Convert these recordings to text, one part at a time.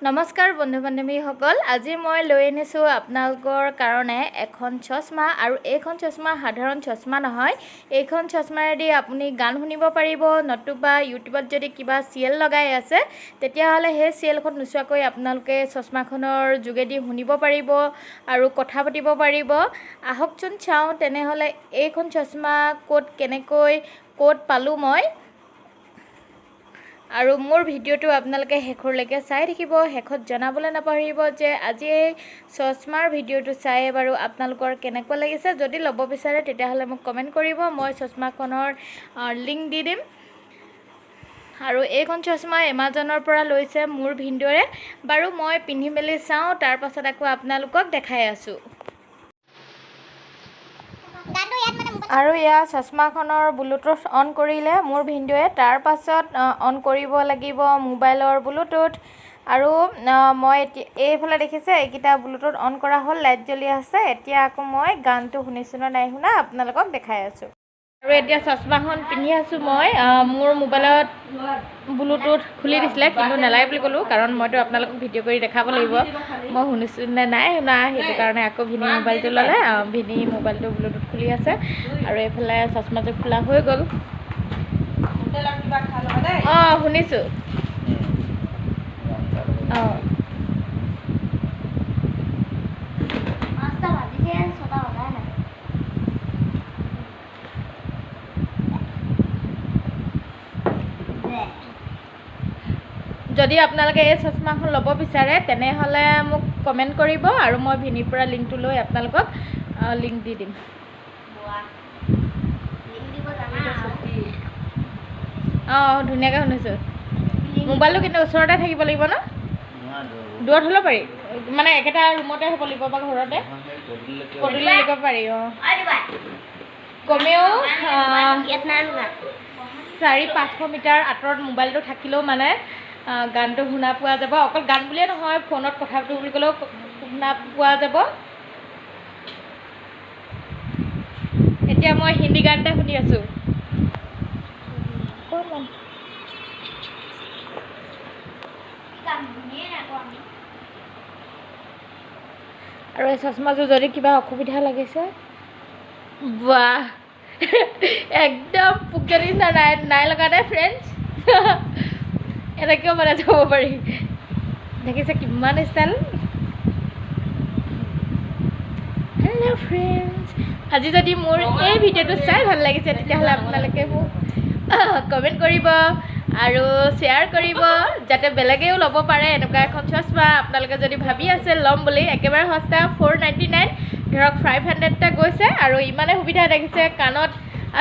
নমস্কাৰ বন্ধু বান্ধৱীসকল, আজি মই লৈ আনিছোঁ আপোনালোকৰ কাৰণে এখন চশমা। আৰু এইখন চশমা সাধাৰণ চশমা নহয়। এইখন চশমাৰেদি আপুনি গান শুনিব পাৰিব, নতুবা ইউটিউবত যদি কিবা চিৰিয়েল লগাই আছে তেতিয়াহ'লে সেই চিৰিয়েলখন নোচোৱাকৈ আপোনালোকে চশমাখনৰ যোগেদি শুনিব পাৰিব আৰু কথা পাতিব পাৰিব। আহকচোন চাওঁ তেনেহ'লে এইখন চশমা ক'ত পালোঁ মই। আৰু মোৰ ভিডিঅ'টো আপোনালোকে শেষলৈকে চাই থাকিব। শেষত জনাবলৈ নাপাহৰিব যে আজি এই চশমাৰ ভিডিঅ'টো চাই বাৰু আপোনালোকৰ কেনেকুৱা লাগিছে। যদি ল'ব বিচাৰে তেতিয়াহ'লে মোক কমেণ্ট কৰিব, মই চশমাখনৰ লিংক দি দিম। আৰু এইখন চশমা এমাজনৰ পৰা লৈছে মোৰ ভিনদেউৰে। বাৰু মই পিন্ধি মেলি চাওঁ, তাৰ পাছত আকৌ আপোনালোকক দেখাই আছোঁ। আৰু ইয়াৰ চশমাখনৰ ব্লুটুথ অন কৰিলে মোৰ ভিনদেউৱে, তাৰ পাছত অন কৰিব লাগিব মোবাইলৰ ব্লুটুথ। আৰু মই এইফালে দেখিছে এইকেইটা ব্লুটুথ অন কৰা হ'ল, লাইট জ্বলি আছে। এতিয়া আকৌ মই গানটো শুনিছোঁ নে নাই শুনা আপোনালোকক দেখাই আছোঁ। আৰু এতিয়া চশমাখন পিন্ধি আছোঁ মই। মোৰ মোবাইলত ব্লুটুথ খুলি দিছিলে কিন্তু নেলাগে বুলি ক'লোঁ, কাৰণ মইতো আপোনালোকক ভিডিঅ' কৰি দেখাব লাগিব মই শুনিছোঁ নে নাই শুনা। সেইটো কাৰণে আকৌ ভিনি মোবাইলটো ল'লে, ভিনি মোবাইলটো ব্লুটুথ খুলি আছে। আৰু এইফালে চশমাযোৰ খোলা হৈ গ'ল। শুনিছোঁ। যদি আপোনালোকে এই চশমাখন ল'ব বিচাৰে তেনেহ'লে মোক কমেণ্ট কৰিব আৰু মই ভিনিৰ পৰা লিংকটো লৈ আপোনালোকক লিংক দি দিম। ধুনীয়াকৈ শুনিছোঁ। মোবাইলটো কিন্তু ওচৰতে থাকিব লাগিব ন? দূৰত হ'লেও পাৰি, মানে একেটা ৰুমতে হ'ব লাগিব বা ঘৰতে পদূলি লিখিব পাৰি। কমেও 400-500 মিটাৰ আঁতৰত মোবাইলটো থাকিলেও মানে গানটো শুনা পোৱা যাব। অকল গান বুলিয়ে নহয়, ফোনত কথা পাতোঁ বুলি ক'লেও শুনা পোৱা যাব। এতিয়া মই হিন্দী গান এটা শুনি আছোঁ। আৰু এই চশমাযোৰ যদি কিবা অসুবিধা লাগিছে, বাহ একদম পোকজনী নাই লগা নাই ফ্ৰেণ্ডছ। এনেকৈও মানে যাব পাৰি, দেখিছে কিমান ষ্টাইল। হেল্ল' ফ্ৰেণ্ডছ, আজি যদি মোৰ এই ভিডিঅ'টো চাই ভাল লাগিছে তেতিয়াহ'লে আপোনালোকে মোক কমেণ্ট কৰিব আৰু শ্বেয়াৰ কৰিব, যাতে বেলেগেও ল'ব পাৰে এনেকুৱা এখন চশমা। আপোনালোকে যদি ভাবি আছে ল'ম বুলি, একেবাৰে সস্তা 499, ধৰক 500টা গৈছে। আৰু ইমানে সুবিধা দেখিছে, কাণত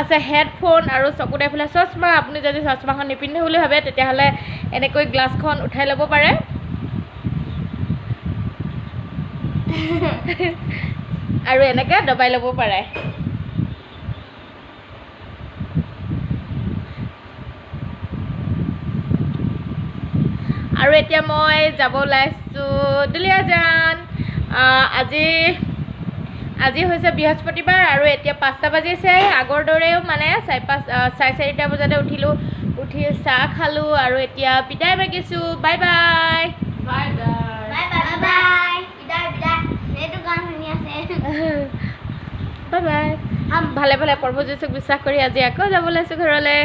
আছে হেডফোন আৰু চকুত এইফালে চশমা। আপুনি যদি চশমাখন নিপিন্ধো বুলি ভাবে তেতিয়াহ'লে এনেকৈ গ্লাছখন উঠাই ল'ব পাৰে। আৰু এনেকৈ দবাই ল'ব পাৰে। আৰু এতিয়া মই যাব ওলাইছোঁ দুলীয়াজান। আজি হৈছে বৃহস্পতিবাৰ আৰু এতিয়া 5টা বাজিছে। আগৰ দৰেও মানে 4:30 বজাতে উঠিলোঁ, উঠি চাহ খালোঁ আৰু এতিয়া বিদায় মাগিছোঁ। Bye bye. Bye bye. ভালে ভালে প্ৰভু যীশুক বিশ্বাস কৰি আজি আকৌ যাব ওলাইছোঁ ঘৰলৈ।